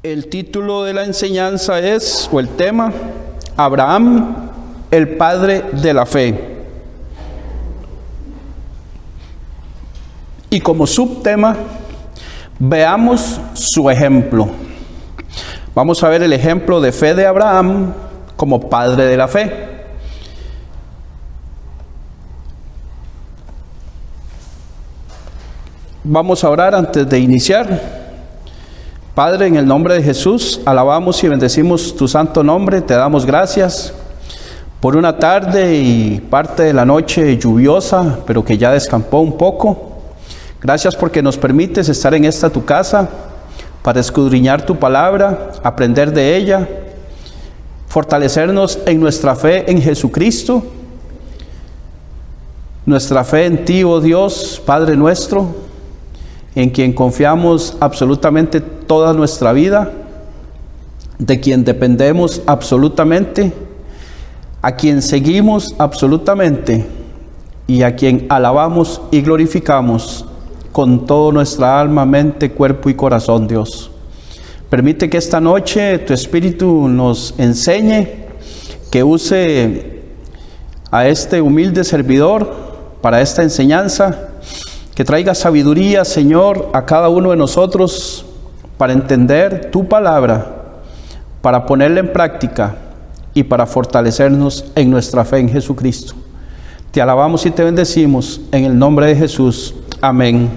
El título de la enseñanza es, o el tema, Abraham, el padre de la fe. Y como subtema, veamos su ejemplo. Vamos a ver el ejemplo de fe de Abraham como padre de la fe. Vamos a orar antes de iniciar. Padre, en el nombre de Jesús, alabamos y bendecimos tu santo nombre. Te damos gracias por una tarde y parte de la noche lluviosa, pero que ya descampó un poco. Gracias porque nos permites estar en esta tu casa para escudriñar tu palabra, aprender de ella, fortalecernos en nuestra fe en Jesucristo, nuestra fe en ti, oh Dios, Padre nuestro, en quien confiamos absolutamente toda nuestra vida, de quien dependemos absolutamente, a quien seguimos absolutamente y a quien alabamos y glorificamos con toda nuestra alma, mente, cuerpo y corazón, Dios. Permite que esta noche tu Espíritu nos enseñe, que use a este humilde servidor para esta enseñanza, que traiga sabiduría, Señor, a cada uno de nosotros para entender tu palabra, para ponerla en práctica y para fortalecernos en nuestra fe en Jesucristo. Te alabamos y te bendecimos en el nombre de Jesús. Amén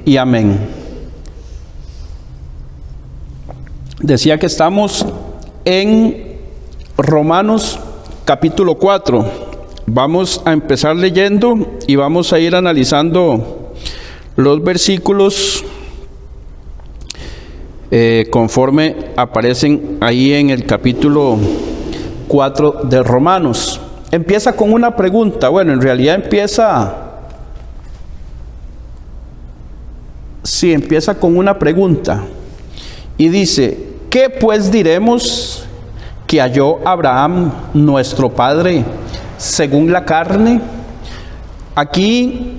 y amén. Decía que estamos en Romanos capítulo 4. Vamos a empezar leyendo y vamos a ir analizando los versículos conforme aparecen ahí en el capítulo 4 de Romanos. Empieza con una pregunta. Bueno, en realidad empieza con una pregunta. Y dice: ¿qué pues diremos que halló Abraham nuestro padre según la carne? Aquí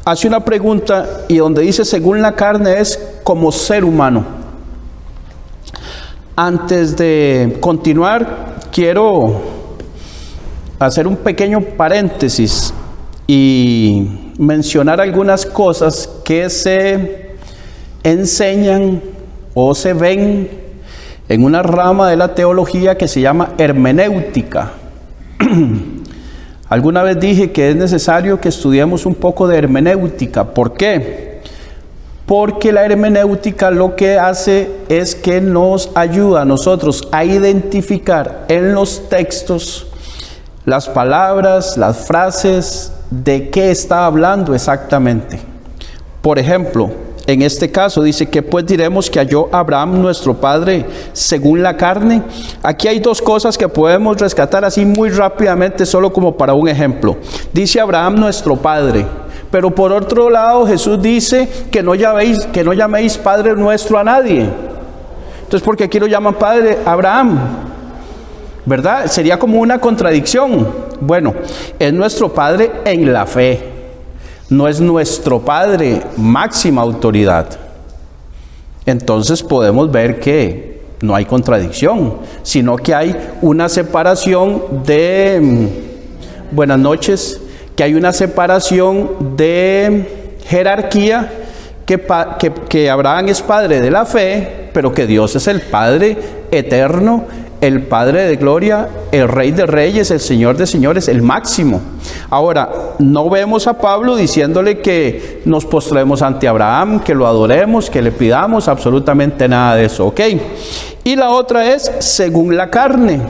hace una pregunta y donde dice según la carne es como ser humano. Antes de continuar, quiero hacer un pequeño paréntesis y mencionar algunas cosas que se enseñan o se ven en una rama de la teología que se llama hermenéutica. Alguna vez dije que es necesario que estudiemos un poco de hermenéutica. ¿Por qué? Porque la hermenéutica lo que hace es que nos ayuda a nosotros a identificar en los textos las palabras, las frases, de qué está hablando exactamente. Por ejemplo, en este caso dice que pues diremos que halló Abraham nuestro padre según la carne. Aquí hay dos cosas que podemos rescatar así muy rápidamente, solo como para un ejemplo. Dice Abraham nuestro padre, pero por otro lado Jesús dice que no llaméis padre nuestro a nadie. Entonces, ¿por qué aquí lo llaman padre Abraham? ¿Verdad? Sería como una contradicción. Bueno, es nuestro padre en la fe, no es nuestro padre máxima autoridad. Entonces podemos ver que no hay contradicción, sino que hay una separación de, buenas noches, que hay una separación de jerarquía, que Abraham es padre de la fe, pero que Dios es el Padre eterno, el Padre de gloria, el Rey de reyes, el Señor de señores, el máximo. Ahora, no vemos a Pablo diciéndole que nos postremos ante Abraham, que lo adoremos, que le pidamos, absolutamente nada de eso, ¿ok? Y la otra es según la carne,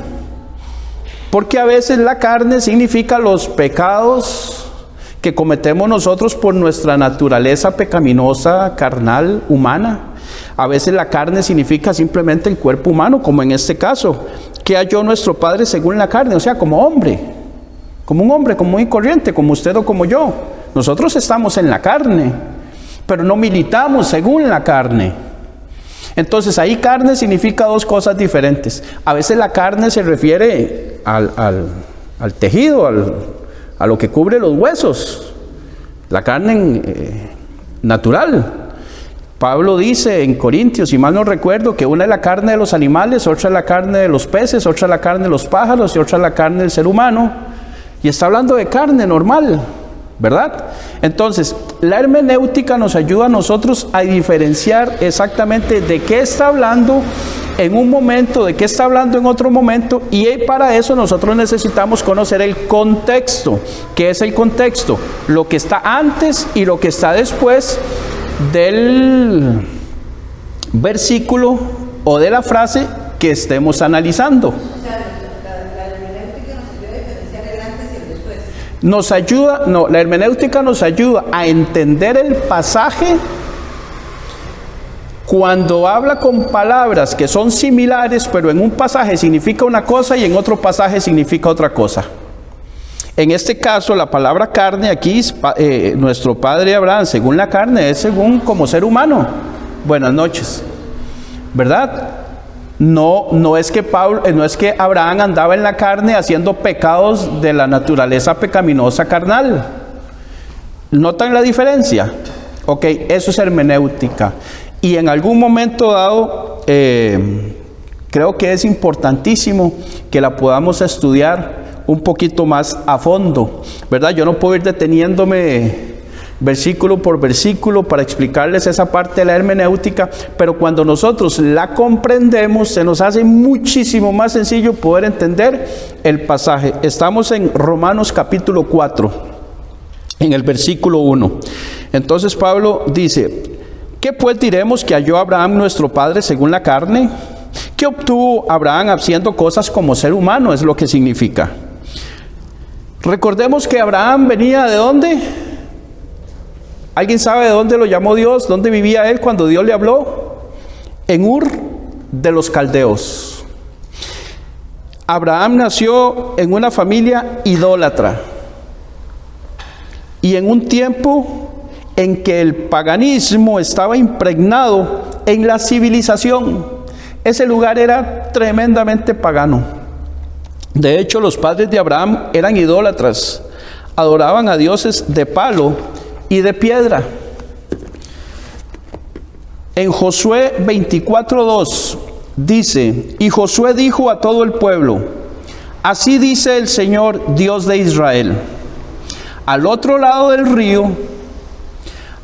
porque a veces la carne significa los pecados que cometemos nosotros por nuestra naturaleza pecaminosa, carnal, humana. A veces la carne significa simplemente el cuerpo humano, como en este caso, que halló nuestro padre según la carne, o sea, como hombre, como un hombre común y corriente, como usted o como yo. Nosotros estamos en la carne, pero no militamos según la carne. Entonces ahí carne significa dos cosas diferentes. A veces la carne se refiere al tejido, a lo que cubre los huesos, la carne natural. Pablo dice en Corintios, si mal no recuerdo, que una es la carne de los animales, otra es la carne de los peces, otra es la carne de los pájaros y otra es la carne del ser humano. Y está hablando de carne normal, ¿verdad? Entonces, la hermenéutica nos ayuda a nosotros a diferenciar exactamente de qué está hablando en un momento, de qué está hablando en otro momento, y para eso nosotros necesitamos conocer el contexto. ¿Qué es el contexto? Lo que está antes y lo que está después del versículo o de la frase que estemos analizando. O sea, la hermenéutica nos ayuda a diferenciar el antes y el después. Nos ayuda, no, la hermenéutica nos ayuda a entender el pasaje cuando habla con palabras que son similares, pero en un pasaje significa una cosa y en otro pasaje significa otra cosa. En este caso, la palabra carne aquí, nuestro padre Abraham, según la carne, es según como ser humano. Buenas noches, ¿verdad? No es que Abraham andaba en la carne haciendo pecados de la naturaleza pecaminosa carnal. ¿Notan la diferencia? Ok, eso es hermenéutica. Y en algún momento dado, creo que es importantísimo que la podamos estudiar un poquito más a fondo, ¿verdad? Yo no puedo ir deteniéndome versículo por versículo para explicarles esa parte de la hermenéutica, pero cuando nosotros la comprendemos, se nos hace muchísimo más sencillo poder entender el pasaje. Estamos en Romanos capítulo 4, en el versículo 1. Entonces Pablo dice: ¿qué pues diremos que halló Abraham nuestro padre según la carne? ¿Qué obtuvo Abraham haciendo cosas como ser humano? Es lo que significa. Recordemos que Abraham venía ¿de dónde? ¿Alguien sabe de dónde lo llamó Dios? ¿Dónde vivía él cuando Dios le habló? En Ur de los Caldeos. Abraham nació en una familia idólatra y en un tiempo en que el paganismo estaba impregnado en la civilización. Ese lugar era tremendamente pagano. De hecho, los padres de Abraham eran idólatras, adoraban a dioses de palo y de piedra. En Josué 24:2 dice: y Josué dijo a todo el pueblo: así dice el Señor Dios de Israel, al otro lado del río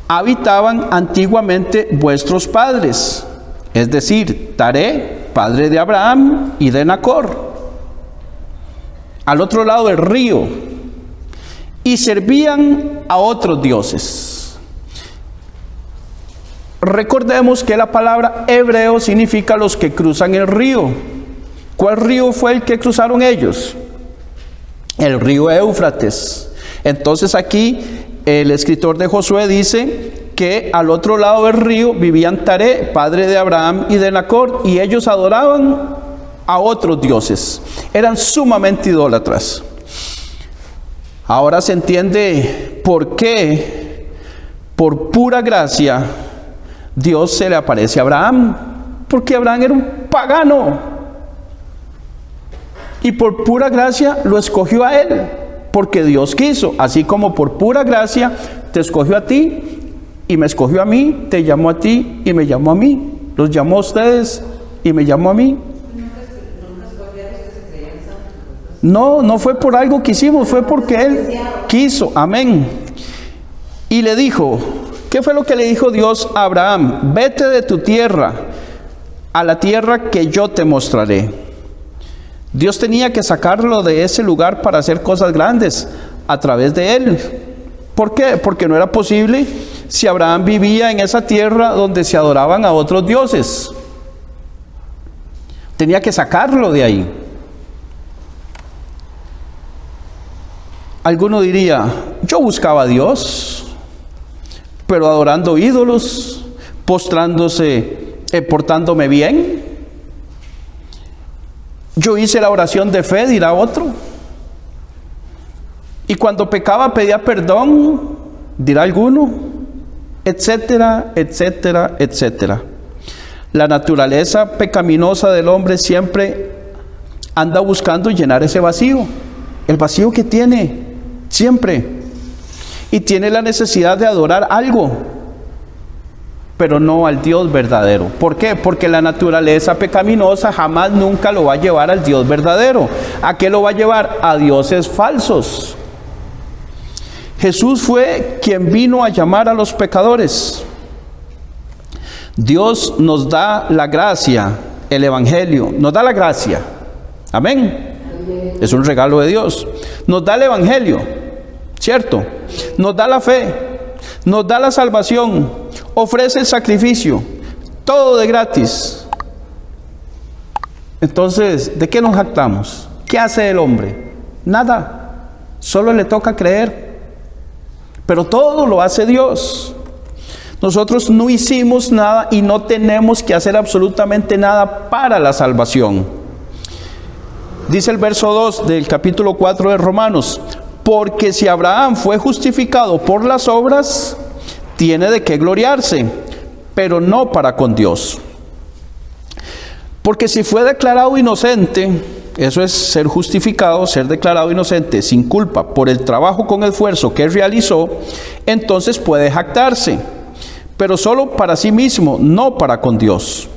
habitaban antiguamente vuestros padres, es decir, Taré, padre de Abraham y de Nacor, al otro lado del río, y servían a otros dioses. Recordemos que la palabra hebreo significa los que cruzan el río. ¿Cuál río fue el que cruzaron ellos? El río Éufrates. Entonces aquí el escritor de Josué dice que al otro lado del río vivían Taré, padre de Abraham y de Nacor, y ellos adoraban a otros dioses. Eran sumamente idólatras. Ahora se entiende por qué, por pura gracia, Dios se le aparece a Abraham. Porque Abraham era un pagano. Y por pura gracia lo escogió a él. Porque Dios quiso. Así como por pura gracia te escogió a ti y me escogió a mí, te llamó a ti y me llamó a mí. Los llamó a ustedes y me llamó a mí. No fue por algo que hicimos, fue porque Él quiso. Amén. Y le dijo, ¿qué fue lo que le dijo Dios a Abraham? Vete de tu tierra a la tierra que yo te mostraré. Dios tenía que sacarlo de ese lugar para hacer cosas grandes a través de él. ¿Por qué? Porque no era posible si Abraham vivía en esa tierra donde se adoraban a otros dioses. Tenía que sacarlo de ahí. Alguno diría, yo buscaba a Dios, pero adorando ídolos, postrándose, portándome bien. Yo hice la oración de fe, dirá otro. Y cuando pecaba pedía perdón, dirá alguno, etcétera, etcétera, etcétera. La naturaleza pecaminosa del hombre siempre anda buscando llenar ese vacío, el vacío que tiene siempre, y tiene la necesidad de adorar algo. pero no al Dios verdadero. ¿Por qué? Porque la naturaleza pecaminosa jamás nunca lo va a llevar al Dios verdadero. ¿A qué lo va a llevar? A dioses falsos. Jesús fue quien vino a llamar a los pecadores. Dios nos da la gracia, el Evangelio, nos da la gracia. Amén. Es un regalo de Dios. Nos da el Evangelio, ¿cierto? Nos da la fe, nos da la salvación, ofrece el sacrificio, todo de gratis. Entonces, ¿de qué nos jactamos? ¿Qué hace el hombre? Nada, solo le toca creer. Pero todo lo hace Dios. Nosotros no hicimos nada y no tenemos que hacer absolutamente nada para la salvación. Dice el verso 2 del capítulo 4 de Romanos: porque si Abraham fue justificado por las obras, tiene de qué gloriarse, pero no para con Dios. Porque si fue declarado inocente, eso es ser justificado, ser declarado inocente sin culpa por el trabajo con esfuerzo que realizó, entonces puede jactarse, pero solo para sí mismo, no para con Dios.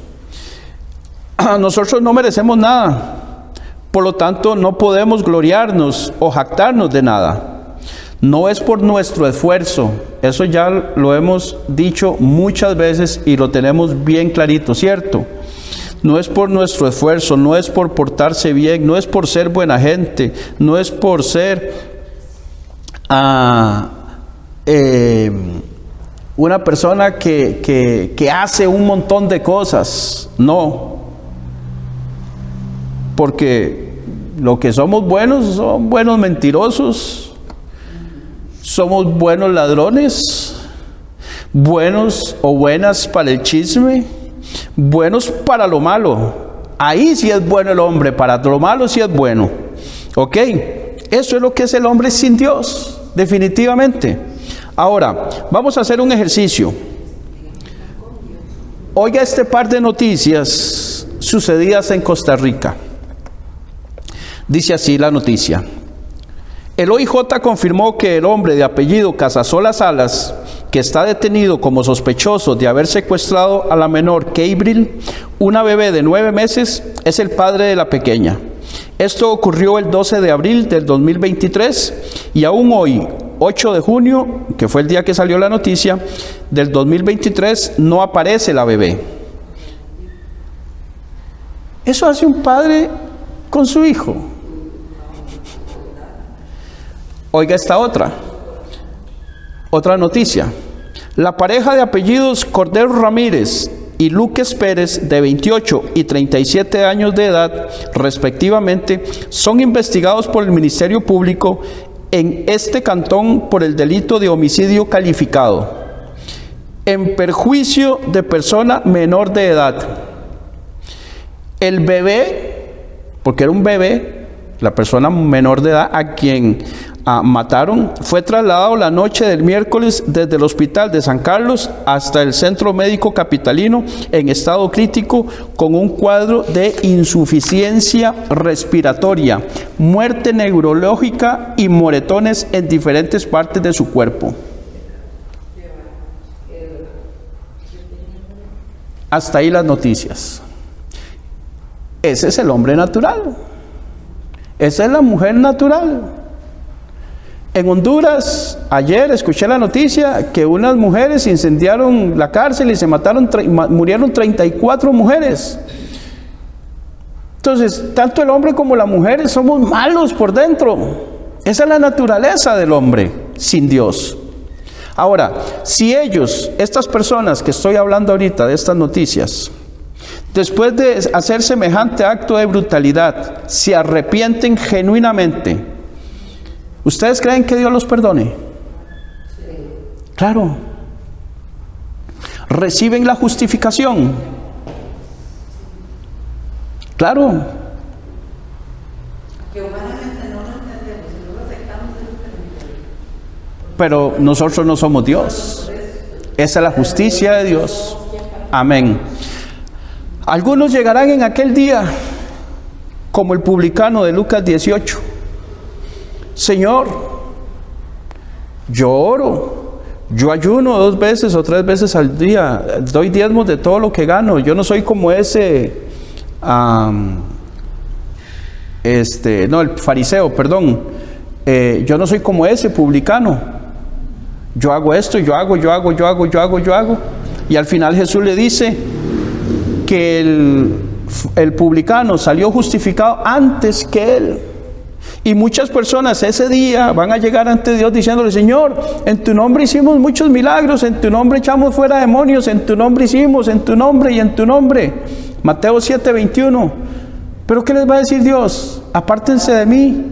Nosotros no merecemos nada, por lo tanto no podemos gloriarnos o jactarnos de nada. No es por nuestro esfuerzo, eso ya lo hemos dicho muchas veces y lo tenemos bien clarito, ¿cierto? No es por nuestro esfuerzo, no es por portarse bien, no es por ser buena gente, no es por ser una persona que hace un montón de cosas, no. Porque lo que somos buenos, son buenos mentirosos, somos buenos ladrones, buenos o buenas para el chisme, buenos para lo malo. Ahí sí es bueno el hombre, para lo malo sí es bueno. ¿Ok? Eso es lo que es el hombre sin Dios, definitivamente. Ahora, vamos a hacer un ejercicio. Oiga este par de noticias sucedidas en Costa Rica. Dice así la noticia: el OIJ confirmó que el hombre de apellido Casasola Salas, que está detenido como sospechoso de haber secuestrado a la menor Kebril, una bebé de 9 meses, es el padre de la pequeña. Esto ocurrió el 12 de abril del 2023 y aún hoy, 8 de junio, que fue el día que salió la noticia, del 2023, no aparece la bebé. Eso hace un padre con su hijo. Oiga esta otra noticia. La pareja de apellidos Cordero Ramírez y Luques Pérez, de 28 y 37 años de edad, respectivamente, son investigados por el Ministerio Público en este cantón por el delito de homicidio calificado, en perjuicio de persona menor de edad. El bebé, porque era un bebé, la persona menor de edad a quien mataron, fue trasladado la noche del miércoles desde el hospital de San Carlos hasta el centro médico capitalino en estado crítico con un cuadro de insuficiencia respiratoria, muerte neurológica y moretones en diferentes partes de su cuerpo. Hasta ahí las noticias. Ese es el hombre natural. Esa es la mujer natural. En Honduras, ayer escuché la noticia que unas mujeres incendiaron la cárcel y se murieron 34 mujeres. Entonces, tanto el hombre como las mujeres somos malos por dentro. Esa es la naturaleza del hombre sin Dios. Ahora, si ellos, estas personas que estoy hablando ahorita de estas noticias, después de hacer semejante acto de brutalidad, se arrepienten genuinamente, ¿ustedes creen que Dios los perdone? Sí. Claro. ¿Reciben la justificación? Claro. Que humanamente no lo entendemos, si no lo aceptamos, pero nosotros no somos Dios. Esa es la justicia de Dios. Amén. Algunos llegarán en aquel día como el publicano de Lucas 18. Señor, yo oro Yo ayuno 2 veces o 3 veces al día, doy diezmos de todo lo que gano. Yo no soy como ese, el fariseo, perdón. Yo no soy como ese publicano. Yo hago esto, yo hago. Y al final Jesús le dice que el publicano salió justificado antes que él. Y muchas personas ese día van a llegar ante Dios diciéndole: Señor, en tu nombre hicimos muchos milagros, en tu nombre echamos fuera demonios, en tu nombre hicimos, en tu nombre y en tu nombre. Mateo 7:21. Pero ¿qué les va a decir Dios? Apártense de mí,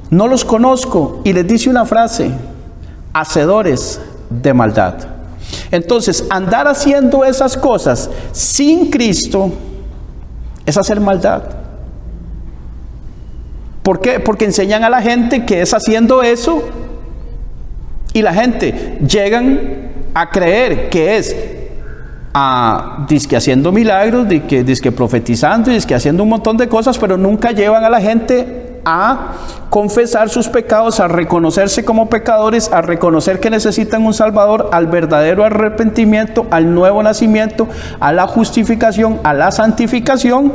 no los conozco. Y les dice una frase: hacedores de maldad. Entonces, andar haciendo esas cosas sin Cristo es hacer maldad. ¿Por qué? Porque enseñan a la gente que es haciendo eso, y la gente llegan a creer que es dizque haciendo milagros, dizque profetizando, dizque haciendo un montón de cosas, pero nunca llevan a la gente a confesar sus pecados, a reconocerse como pecadores, a reconocer que necesitan un Salvador, al verdadero arrepentimiento, al nuevo nacimiento, a la justificación, a la santificación.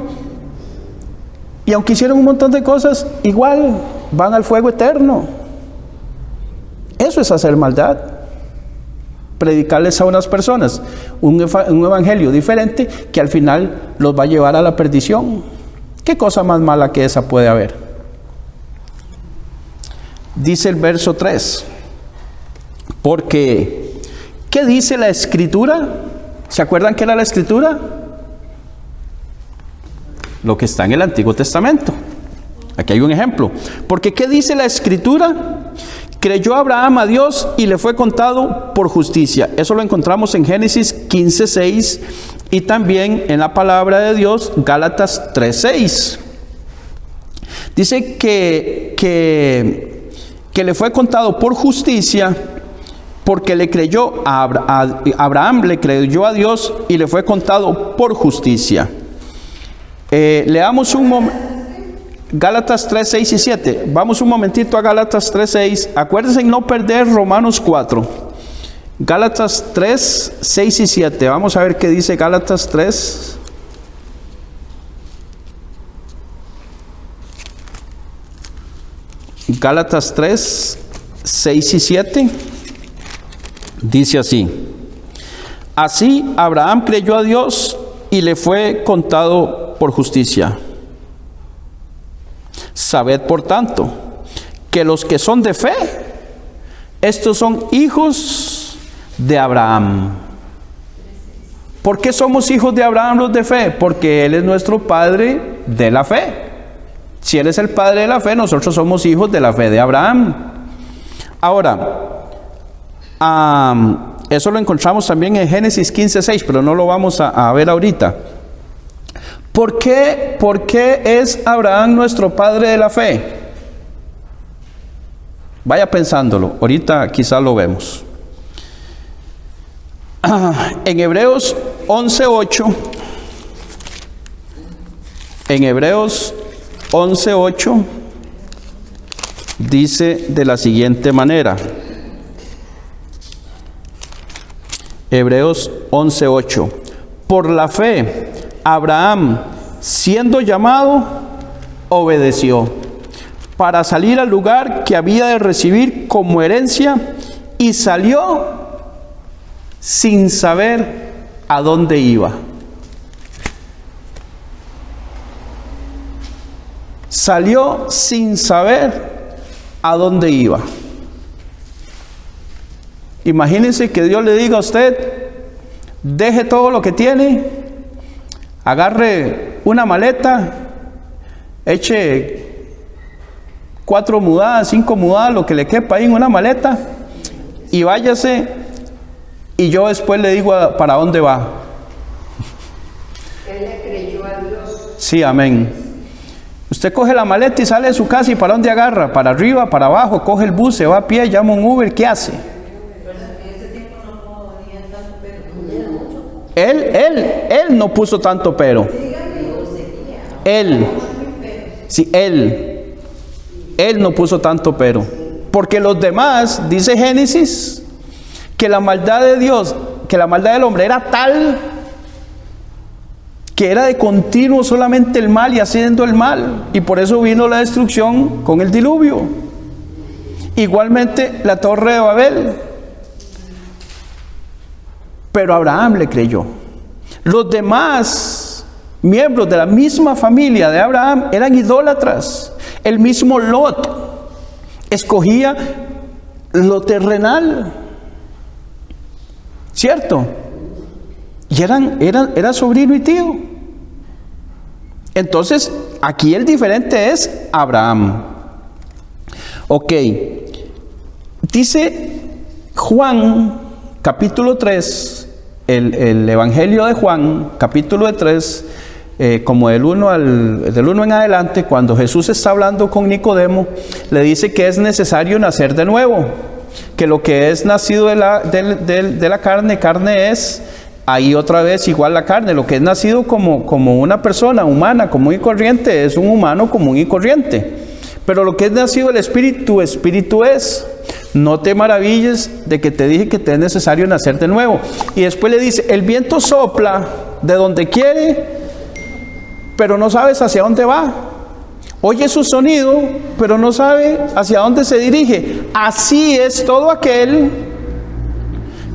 Y aunque hicieron un montón de cosas, igual van al fuego eterno. Eso es hacer maldad. Predicarles a unas personas un evangelio diferente que al final los va a llevar a la perdición. ¿Qué cosa más mala que esa puede haber? Dice el verso 3. Porque, ¿qué dice la Escritura? ¿Se acuerdan qué era la Escritura? Lo que está en el Antiguo Testamento. Aquí hay un ejemplo. Porque ¿qué dice la Escritura? Creyó Abraham a Dios y le fue contado por justicia. Eso lo encontramos en Génesis 15:6 y también en la palabra de Dios, Gálatas 3:6. Dice que le fue contado por justicia porque le creyó Abraham le creyó a Dios y le fue contado por justicia. Leamos un momento Gálatas 3, 6 y 7. Vamos un momentito a Gálatas 3, 6. Acuérdense en no perder Romanos 4. Gálatas 3, 6 y 7. Vamos a ver qué dice Gálatas 3. Gálatas 3, 6 y 7. Dice así: así Abraham creyó a Dios y le fue contado por justicia. Sabed por tanto que los que son de fe, estos son hijos de Abraham. ¿Por qué somos hijos de Abraham los de fe? Porque Él es nuestro Padre de la fe. Si Él es el Padre de la fe, nosotros somos hijos de la fe de Abraham. Ahora, eso lo encontramos también en Génesis 15:6, pero no lo vamos a ver ahorita. ¿Por qué es Abraham nuestro padre de la fe? Vaya pensándolo, ahorita quizás lo vemos. En Hebreos 11:8, dice de la siguiente manera. Hebreos 11:8. Por la fe, Abraham, siendo llamado, obedeció para salir al lugar que había de recibir como herencia, y salió sin saber a dónde iba. Salió sin saber a dónde iba. Imagínense que Dios le diga a usted: deje todo lo que tiene, agarre una maleta, eche 4 mudadas, 5 mudadas, lo que le quepa ahí en una maleta, y váyase, y yo después le digo para dónde va. Él le creyó a Dios. Sí, amén. Usted coge la maleta y sale de su casa, y ¿para dónde agarra? ¿Para arriba, para abajo? Coge el bus, se va a pie, llama un Uber, ¿qué hace? Él no puso tanto pero. Él no puso tanto pero. Porque los demás, dice Génesis, que la maldad de Dios, que la maldad del hombre era tal que era de continuo solamente el mal y haciendo el mal, y por eso vino la destrucción con el diluvio. Igualmente la torre de Babel. Pero Abraham le creyó. Los demás miembros de la misma familia de Abraham eran idólatras. El mismo Lot escogía lo terrenal, ¿cierto? Y era sobrino y tío. Entonces, aquí el diferente es Abraham. Ok. Dice Juan, capítulo 3, el Evangelio de Juan, capítulo 3, como del 1 en adelante, cuando Jesús está hablando con Nicodemo, le dice que es necesario nacer de nuevo, que lo que es nacido de la carne, carne es, ahí otra vez igual la carne, lo que es nacido como una persona humana común y corriente, es un humano común y corriente, pero lo que es nacido del Espíritu, Espíritu es. No te maravilles de que te dije que te es necesario nacer de nuevo. Y después le dice, el viento sopla de donde quiere, pero no sabes hacia dónde va. Oye su sonido, pero no sabe hacia dónde se dirige. Así es todo aquel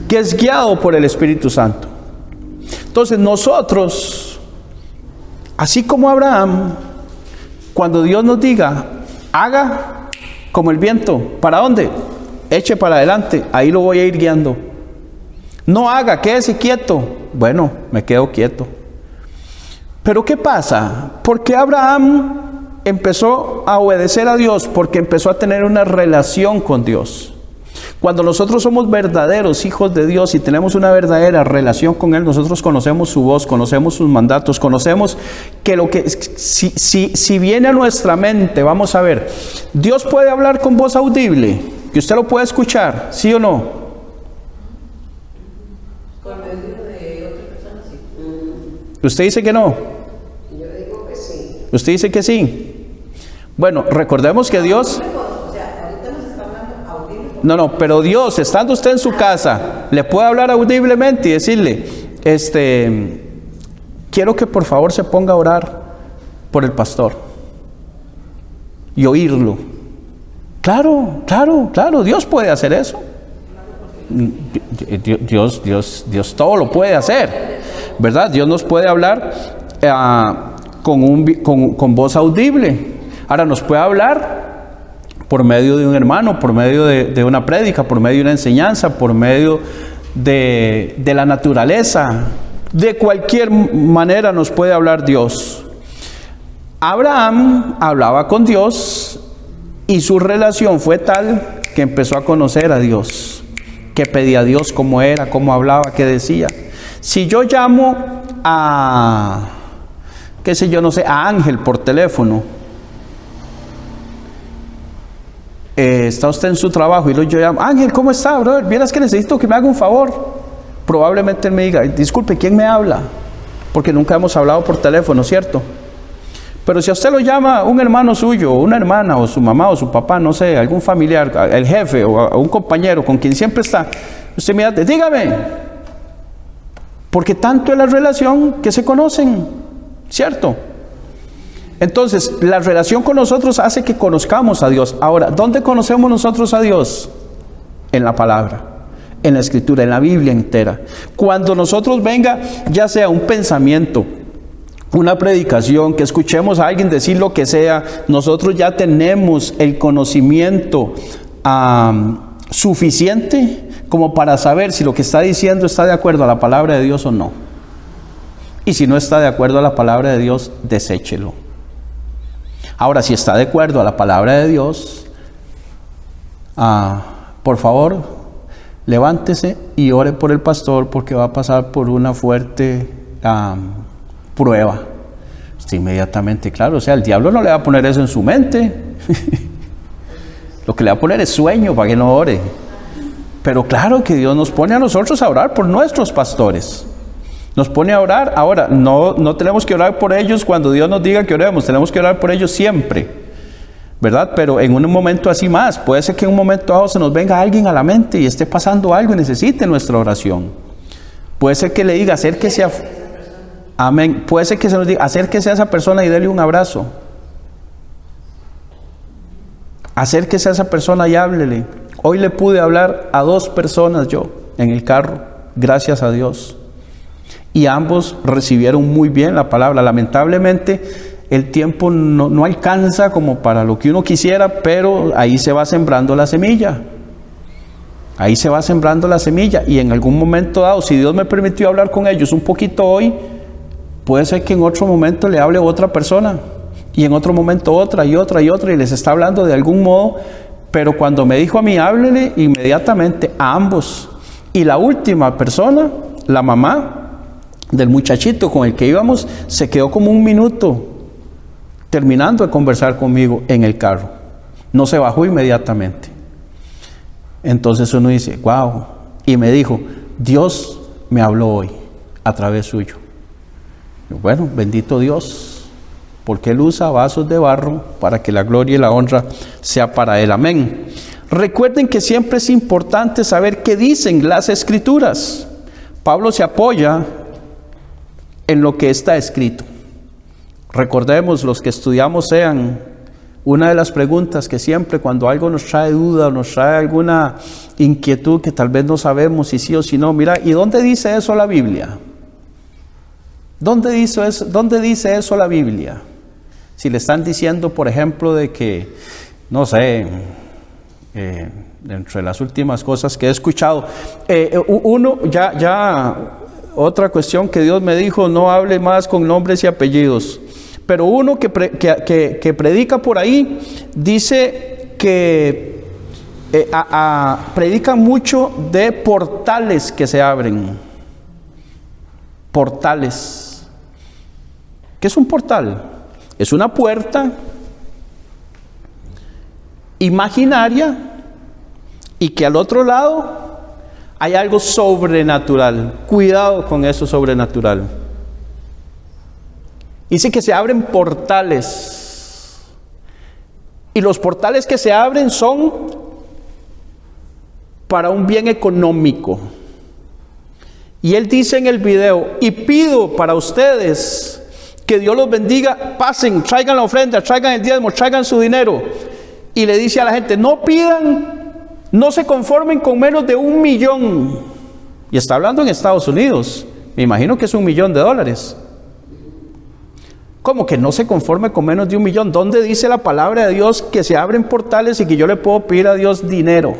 que es guiado por el Espíritu Santo. Entonces nosotros, así como Abraham, cuando Dios nos diga, haga como el viento, ¿para dónde? Eche para adelante, ahí lo voy a ir guiando. No haga, quédese quieto. Bueno, me quedo quieto. Pero ¿qué pasa? Porque Abraham empezó a obedecer a Dios, porque empezó a tener una relación con Dios. Cuando nosotros somos verdaderos hijos de Dios y tenemos una verdadera relación con Él, nosotros conocemos su voz, conocemos sus mandatos, conocemos que lo que, si viene a nuestra mente, vamos a ver, Dios puede hablar con voz audible, que usted lo puede escuchar, ¿sí o no? Con medio de otra persona, sí. ¿Usted dice que no? Yo digo que sí. ¿Usted dice que sí? Bueno, recordemos que Dios... No, pero Dios, estando usted en su casa, le puede hablar audiblemente y decirle, quiero que por favor se ponga a orar por el pastor y oírlo. Claro, Dios puede hacer eso. Dios todo lo puede hacer, ¿verdad? Dios nos puede hablar con voz audible. Ahora nos puede hablar por medio de un hermano, por medio de una prédica, por medio de una enseñanza, por medio de la naturaleza. De cualquier manera nos puede hablar Dios. Abraham hablaba con Dios y su relación fue tal que empezó a conocer a Dios, que pedía a Dios cómo era, cómo hablaba, qué decía. Si yo llamo a, a Ángel por teléfono, está usted en su trabajo y yo llamo, Ángel, ¿cómo está, brother? Vieras que necesito que me haga un favor. Probablemente él me diga, disculpe, ¿quién me habla? Porque nunca hemos hablado por teléfono, ¿cierto? Pero si a usted lo llama un hermano suyo, o una hermana, o su mamá, o su papá, no sé, algún familiar, el jefe, o un compañero con quien siempre está, usted me dice, dígame, porque tanto es la relación que se conocen, ¿cierto? Entonces, la relación con nosotros hace que conozcamos a Dios. Ahora, ¿dónde conocemos nosotros a Dios? En la palabra, en la escritura, en la Biblia entera. Cuando nosotros venga, ya sea un pensamiento, una predicación, que escuchemos a alguien decir lo que sea, nosotros ya tenemos el conocimiento suficiente como para saber si lo que está diciendo está de acuerdo a la palabra de Dios o no. Y si no está de acuerdo a la palabra de Dios, deséchelo. Ahora, si está de acuerdo a la palabra de Dios, por favor, levántese y ore por el pastor, porque va a pasar por una fuerte prueba. Usted inmediatamente, claro, o sea, el diablo no le va a poner eso en su mente. Lo que le va a poner es sueño para que no ore. Pero claro que Dios nos pone a nosotros a orar por nuestros pastores. Nos pone a orar. Ahora, no tenemos que orar por ellos cuando Dios nos diga que oremos, tenemos que orar por ellos siempre, ¿verdad? Pero en un momento así más, puede ser que en un momento dado se nos venga alguien a la mente y esté pasando algo y necesite nuestra oración. Puede ser que le diga, acérquese a... Amén. Puede ser que se nos diga, acérquese a esa persona y dele un abrazo. Acérquese a esa persona y háblele. Hoy le pude hablar a 2 personas yo en el carro, gracias a Dios. Y ambos recibieron muy bien la palabra. Lamentablemente el tiempo no alcanza como para lo que uno quisiera, pero ahí se va sembrando la semilla. Ahí se va sembrando la semilla. Y en algún momento dado, si Dios me permitió hablar con ellos un poquito hoy, puede ser que en otro momento le hable a otra persona. Y en otro momento otra y otra y otra. Y les está hablando de algún modo. Pero cuando me dijo a mí, háblele inmediatamente a ambos. Y la última persona, la mamá del muchachito con el que íbamos, se quedó como 1 minuto terminando de conversar conmigo en el carro. No se bajó inmediatamente. Entonces uno dice, wow. Y me dijo, Dios me habló hoy a través suyo. Bueno, bendito Dios, porque Él usa vasos de barro para que la gloria y la honra sea para Él. Amén. Recuerden que siempre es importante saber qué dicen las Escrituras. Pablo se apoya en lo que está escrito. Recordemos, los que estudiamos SEAN, una de las preguntas que siempre cuando algo nos trae duda o nos trae alguna inquietud que tal vez no sabemos si sí o si no, mira, ¿y dónde dice eso la Biblia? ¿Dónde dice eso la Biblia? Si le están diciendo, por ejemplo, de que, no sé, entre las últimas cosas que he escuchado, otra cuestión que Dios me dijo, no hable más con nombres y apellidos. Pero uno que predica por ahí, dice que predica mucho de portales que se abren. Portales. ¿Qué es un portal? Es una puerta imaginaria y que al otro lado hay algo sobrenatural. Cuidado con eso sobrenatural. Dice que se abren portales. Y los portales que se abren son para un bien económico. Y él dice en el video, y pido para ustedes que Dios los bendiga, pasen, traigan la ofrenda, traigan el diezmo, traigan su dinero. Y le dice a la gente, no pidan, no se conformen con menos de 1 millón. Y está hablando en Estados Unidos. Me imagino que es $1 millón. ¿Cómo que no se conforme con menos de 1 millón? ¿Dónde dice la palabra de Dios que se abren portales y que yo le puedo pedir a Dios dinero?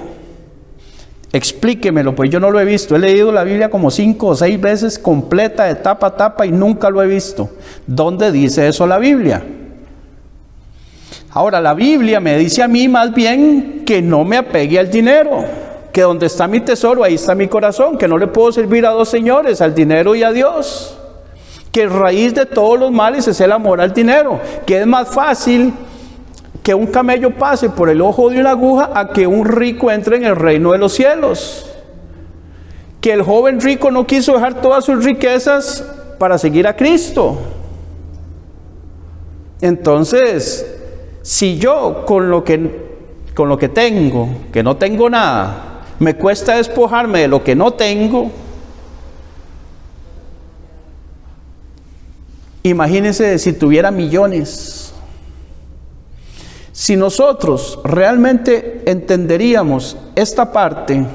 Explíquemelo, pues yo no lo he visto. He leído la Biblia como 5 o 6 veces completa, de tapa a tapa, y nunca lo he visto. ¿Dónde dice eso la Biblia? Ahora, la Biblia me dice a mí más bien que no me apegue al dinero, que donde está mi tesoro, ahí está mi corazón, que no le puedo servir a 2 señores, al dinero y a Dios. Que raíz de todos los males es el amor al dinero, que es más fácil que un camello pase por el ojo de una aguja a que un rico entre en el reino de los cielos. Que el joven rico no quiso dejar todas sus riquezas para seguir a Cristo. Entonces, si yo con lo que tengo, que no tengo nada, me cuesta despojarme de lo que no tengo, imagínense si tuviera millones. Si nosotros realmente entenderíamos esta parte,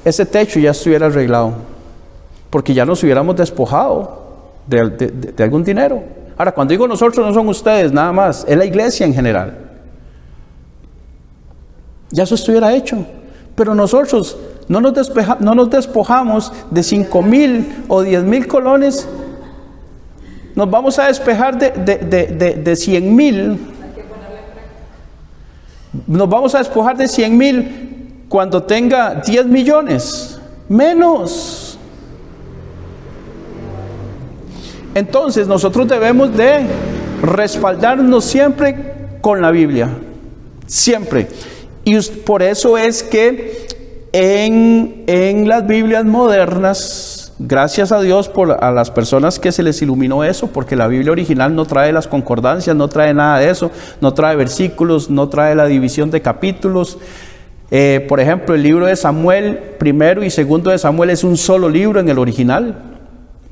ese techo ya estuviera arreglado, porque ya nos hubiéramos despojado de algún dinero. Ahora, cuando digo nosotros, no son ustedes nada más, es la iglesia en general. Ya eso estuviera hecho, pero nosotros no nos despojamos de 5,000 o 10,000 colones. Nos vamos a despejar de 100,000. Nos vamos a despojar de 100,000 cuando tenga 10 millones. Menos. Entonces nosotros debemos de respaldarnos siempre con la Biblia. Siempre. Y por eso es que en las Biblias modernas Gracias a Dios a las personas que se les iluminó eso, porque la Biblia original no trae las concordancias, no trae nada de eso, no trae versículos, no trae la división de capítulos. Por ejemplo, el libro de Samuel, primero y segundo de Samuel, es un solo libro en el original.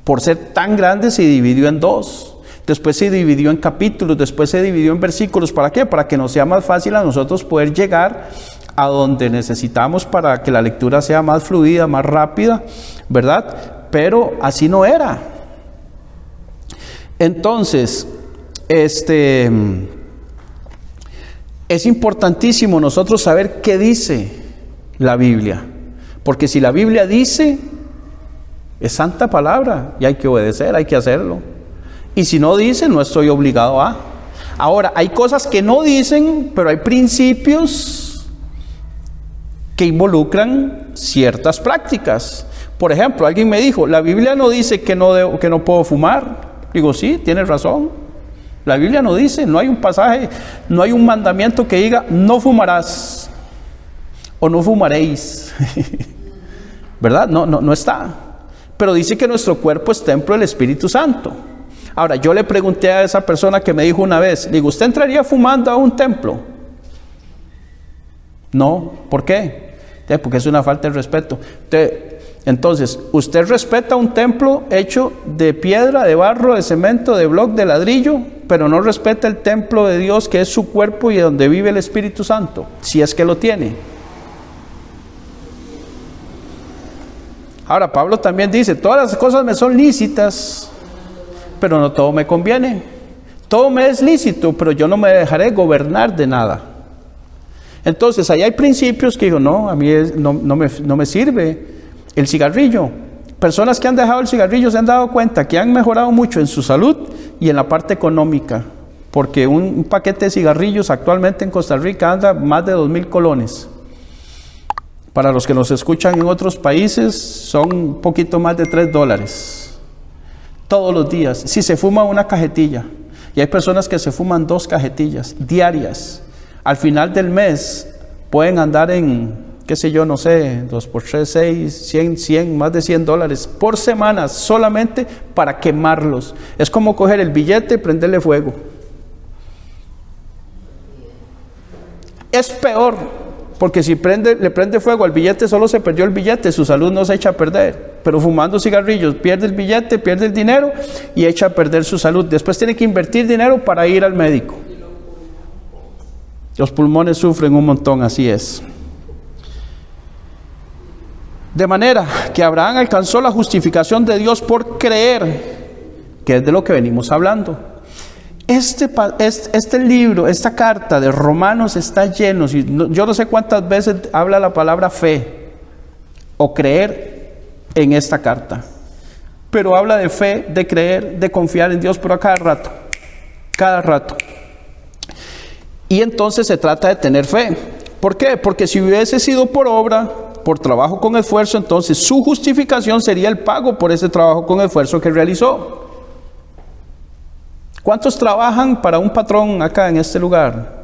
Por ser tan grande se dividió en dos. Después se dividió en capítulos, después se dividió en versículos. ¿Para qué? Para que nos sea más fácil a nosotros poder llegar a donde necesitamos para que la lectura sea más fluida, más rápida, ¿verdad? Pero así no era. Entonces, es importantísimo nosotros saber qué dice la Biblia, porque si la Biblia dice, es santa palabra y hay que obedecer, hay que hacerlo. Y si no dice, no estoy obligado a. Ahora, hay cosas que no dicen, pero hay principios que involucran ciertas prácticas. Por ejemplo, alguien me dijo, la Biblia no dice que no puedo fumar. Digo, sí, tienes razón. La Biblia no dice, no hay un pasaje, no hay un mandamiento que diga, no fumarás o no fumaréis. ¿Verdad? No está. Pero dice que nuestro cuerpo es templo del Espíritu Santo. Ahora, yo le pregunté a esa persona que me dijo una vez, le digo, ¿usted entraría fumando a un templo? No, ¿por qué? Porque es una falta de respeto. Entonces, ¿usted respeta un templo hecho de piedra, de barro, de cemento, de bloc, de ladrillo, pero no respeta el templo de Dios que es su cuerpo y donde vive el Espíritu Santo, si es que lo tiene? Ahora, Pablo también dice, todas las cosas me son lícitas, pero no todo me conviene. Todo me es lícito, pero yo no me dejaré gobernar de nada. Entonces, ahí hay principios que digo, no, a mí no me sirve el cigarrillo. Personas que han dejado el cigarrillo se han dado cuenta que han mejorado mucho en su salud y en la parte económica, porque un paquete de cigarrillos actualmente en Costa Rica anda más de 2,000 colones. Para los que nos escuchan en otros países, son un poquito más de $3. Todos los días, si se fuma una cajetilla, y hay personas que se fuman 2 cajetillas diarias, al final del mes pueden andar en, qué sé yo, no sé, 2 por 3, 6, 100, más de $100 por semana, solamente para quemarlos. Es como coger el billete y prenderle fuego. Es peor, porque si le prende fuego al billete, solo se perdió el billete, su salud no se echa a perder. Pero fumando cigarrillos, pierde el billete, pierde el dinero y echa a perder su salud. Después tiene que invertir dinero para ir al médico. Los pulmones sufren un montón, así es. De manera que Abraham alcanzó la justificación de Dios por creer, que es de lo que venimos hablando. Este libro, esta carta de Romanos está lleno, yo no sé cuántas veces habla la palabra fe o creer en esta carta, pero habla de fe, de creer, de confiar en Dios, pero a cada rato. Y entonces se trata de tener fe. ¿Por qué? Porque si hubiese sido por obra, por trabajo con esfuerzo, entonces su justificación sería el pago por ese trabajo con esfuerzo que realizó. ¿Cuántos trabajan para un patrón acá en este lugar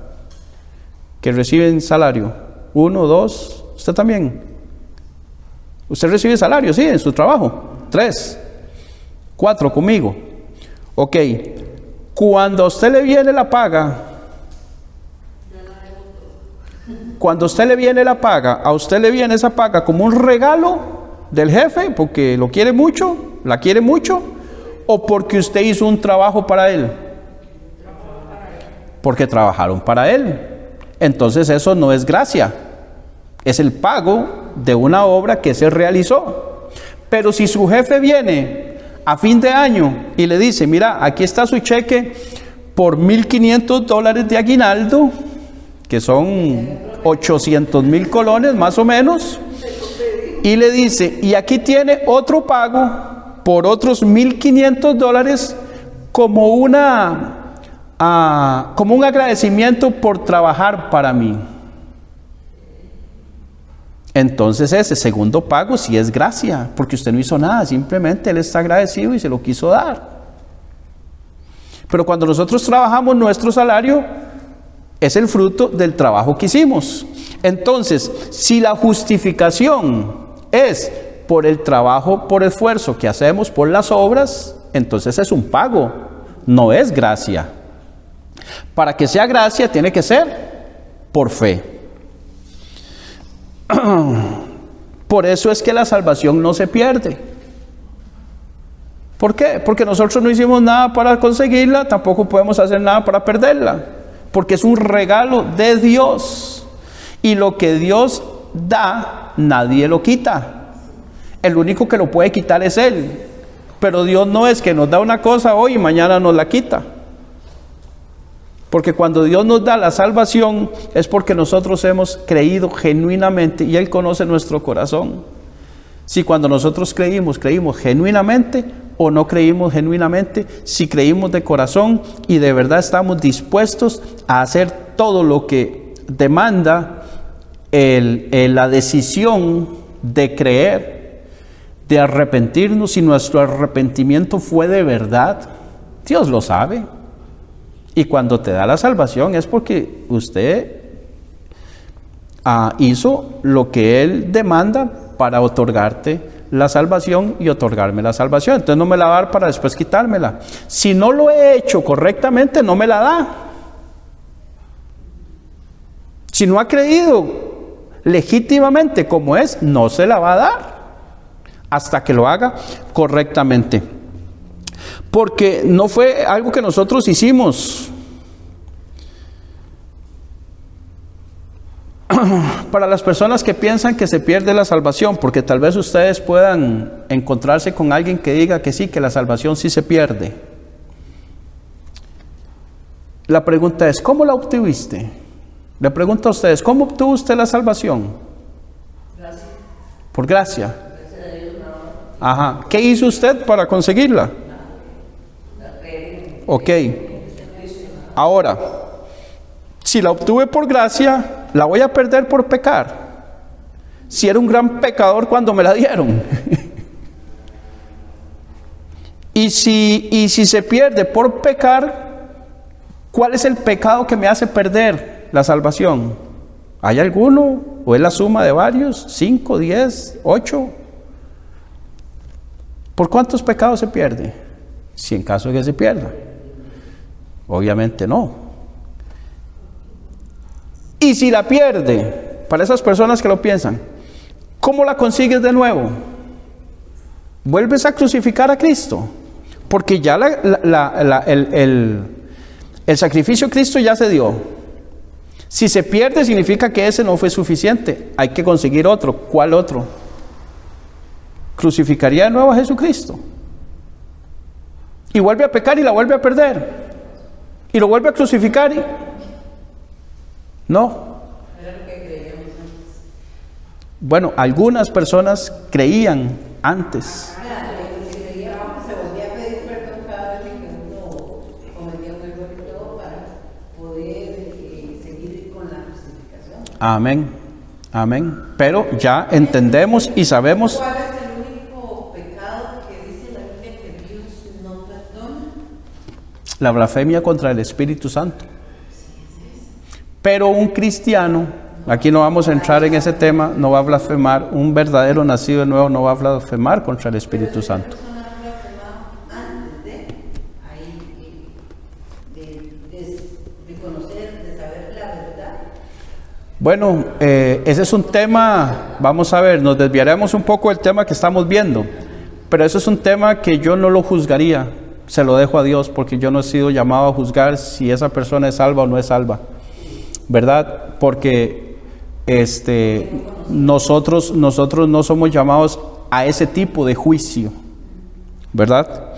que reciben salario? 1, 2, ¿usted también? ¿Usted recibe salario? Sí, en su trabajo. 3, 4 conmigo. Ok, cuando a usted le viene la paga, a usted le viene esa paga como un regalo del jefe, porque lo quiere mucho, la quiere mucho, o porque usted hizo un trabajo para él. Porque trabajaron para él. Entonces eso no es gracia, es el pago de una obra que se realizó. Pero si su jefe viene a fin de año y le dice, mira, aquí está su cheque por $1,500 de aguinaldo, que son 800,000 colones más o menos, y le dice, y aquí tiene otro pago por otros $1,500 como un agradecimiento por trabajar para mí. Entonces ese segundo pago sí es gracia, porque usted no hizo nada, simplemente él está agradecido y se lo quiso dar. Pero cuando nosotros trabajamos, nuestro salario es el fruto del trabajo que hicimos. Entonces, si la justificación es por el trabajo, por esfuerzo que hacemos, por las obras, entonces es un pago, no es gracia. Para que sea gracia tiene que ser por fe. Por eso es que la salvación no se pierde. ¿Por qué? Porque nosotros no hicimos nada para conseguirla, tampoco podemos hacer nada para perderla. Porque es un regalo de Dios. Y lo que Dios da, nadie lo quita. El único que lo puede quitar es Él. Pero Dios no es que nos da una cosa hoy y mañana nos la quita. Porque cuando Dios nos da la salvación es porque nosotros hemos creído genuinamente y Él conoce nuestro corazón. Si cuando nosotros creímos genuinamente o no creímos genuinamente, si creímos de corazón y de verdad estamos dispuestos a hacer todo lo que demanda la decisión de creer, de arrepentirnos, si nuestro arrepentimiento fue de verdad, Dios lo sabe. Y cuando te da la salvación es porque usted hizo lo que Él demanda para otorgarte la salvación y otorgarme la salvación. Entonces no me la va a dar para después quitármela. Si no lo he hecho correctamente, no me la da. Si no ha creído legítimamente como es, no se la va a dar hasta que lo haga correctamente. Porque no fue algo que nosotros hicimos. Para las personas que piensan que se pierde la salvación, porque tal vez ustedes puedan encontrarse con alguien que diga que sí, que la salvación sí se pierde. La pregunta es, ¿cómo la obtuviste? Le pregunto a ustedes, ¿cómo obtuvo usted la salvación? Gracias. Por gracia. Gracias a Dios, no. Ajá. ¿Qué hizo usted para conseguirla? Ok. Ahora, si la obtuve por gracia, ¿la voy a perder por pecar? Si era un gran pecador cuando me la dieron. Y si se pierde por pecar, ¿cuál es el pecado que me hace perder la salvación? ¿Hay alguno? ¿O es la suma de varios? ¿5, 10, 8? ¿Por cuántos pecados se pierde? Si en caso de que se pierda. Obviamente no. Y si la pierde, para esas personas que lo piensan, ¿cómo la consigues de nuevo? Vuelves a crucificar a Cristo, porque ya el sacrificio de Cristo ya se dio. Si se pierde, significa que ese no fue suficiente, hay que conseguir otro. ¿Cuál otro? Crucificaría de nuevo a Jesucristo y vuelve a pecar y la vuelve a perder y lo vuelve a crucificar y... No. Bueno, algunas personas creían antes. Se volvía a pedir perdón cada vez que uno cometía un error y todo para poder seguir con la justificación. Amén, amén. Pero ya entendemos y sabemos. ¿Cuál es el único pecado que dice la Biblia que Dios no perdona? La blasfemia contra el Espíritu Santo. Pero un cristiano, aquí no vamos a entrar en ese tema, no va a blasfemar. Un verdadero nacido de nuevo no va a blasfemar contra el Espíritu Santo. Antes de conocer, de saber la verdad. Bueno, ese es un tema, vamos a ver, nos desviaremos un poco del tema que estamos viendo, pero eso es un tema que yo no lo juzgaría, se lo dejo a Dios, porque yo no he sido llamado a juzgar si esa persona es salva o no es salva, ¿verdad? Porque nosotros no somos llamados a ese tipo de juicio, ¿verdad?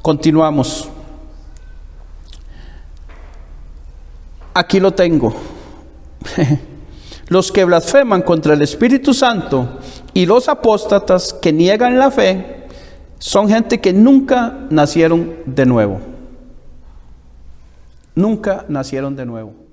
Continuamos. Aquí lo tengo. Los que blasfeman contra el Espíritu Santo y los apóstatas que niegan la fe son gente que nunca nacieron de nuevo. Nunca nacieron de nuevo.